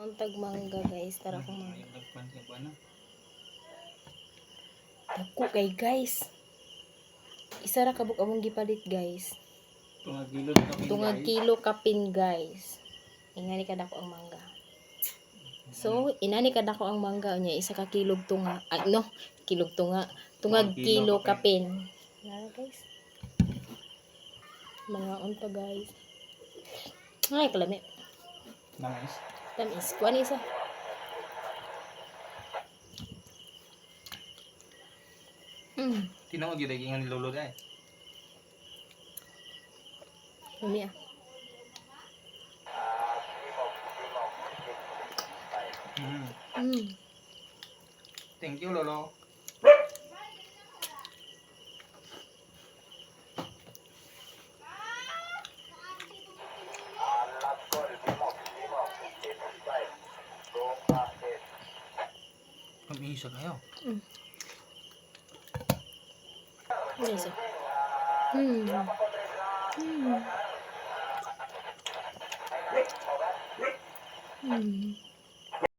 untag mangga guys, tara kong mangga. Dako kay guys. Isa ra kabuk among gipalit guys. Tungag kilo kapin guys. Ingani kadako ang mangga. So, inani kadako ang mangga niya, isa ka kilog tunga. Ay no, kilog tunga. Tungag kilo kapin. Nara guys. Mga unta guys. Ay, kalami. Tamis. Kuha ni isa. Tinawag yun ang nilolo dahil. Lumi ah. Thank you, Lolo. Isa kayo. Isa.